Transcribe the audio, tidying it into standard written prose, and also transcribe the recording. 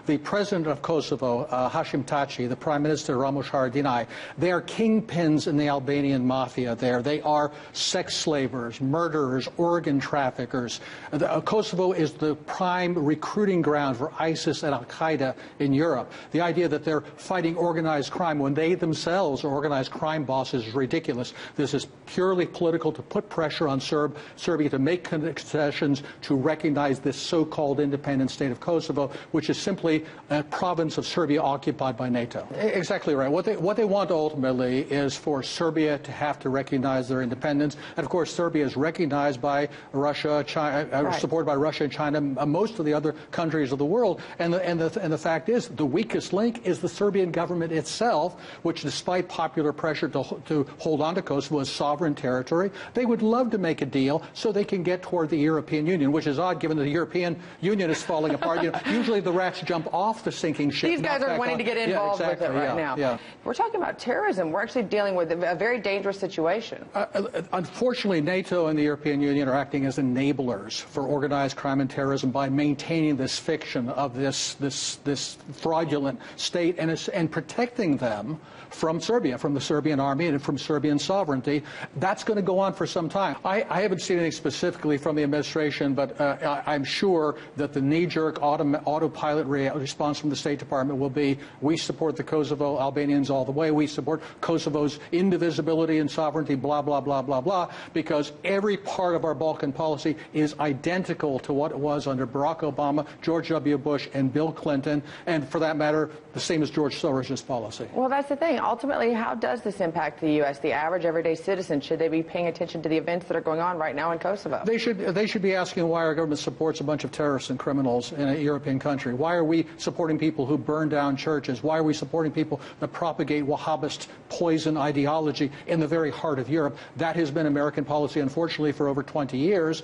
the president of Kosovo, Hashim Taci, the prime minister, Ramush Haradinaj, they are kingpins in the Albanian mafia there. They are sex slavers, murderers, organ traffickers. Kosovo is the prime recruiting ground for ISIS and Al-Qaeda in Europe. The idea that they're fighting organized crime when they themselves are organized crime bosses is ridiculous. This is purely political to put pressure on Serbia to make concessions to recognize this so-called independent state of Kosovo, which is simply a province of Serbia occupied by NATO. Exactly right. What they want ultimately is for Serbia to have to recognize their independence. And of course, Serbia is recognized by Russia, China, right. supported by Russia and China, most of the other countries of the world. And the fact is, the weakest link is the Serbian government itself, which, despite popular pressure to hold on to Kosovo as sovereign territory, they would love to make a deal so they can get toward the European Union, which is odd given that the European Union is falling apart. You know, usually the rats jump off the sinking ship. These guys are wanting to get involved with it right now. Yeah. We're talking about terrorism. We're actually dealing with a very dangerous situation. Unfortunately, NATO and the European Union are acting as enablers for organized crime and terrorism by maintaining this fiction of this fraudulent state and protecting them from Serbia, from the Serbian army and from Serbian sovereignty. That's going to go on for some time. I haven't seen anything specifically from the administration, but I'm sure that the knee-jerk autopilot response from the State Department will be, we support the Kosovo Albanians all the way, we support Kosovo's indivisibility and sovereignty, blah, blah, blah, blah, blah, because every part of our Balkan policy is identical to what it was under Barack Obama, George W. Bush, and Bill Clinton, and for that matter, the same as George Soros's policy. Well, that's the thing. Ultimately, how does this impact the U.S., the average everyday citizen? Should they be paying attention to the events that are going on right now in Kosovo? They should be asking why our government supports a bunch of terrorists and criminals in a European country. Why are we supporting people who burn down churches? Why are we supporting people that propagate Wahhabist poison ideology in the very heart of Europe? That has been American policy, unfortunately, for over 20 years.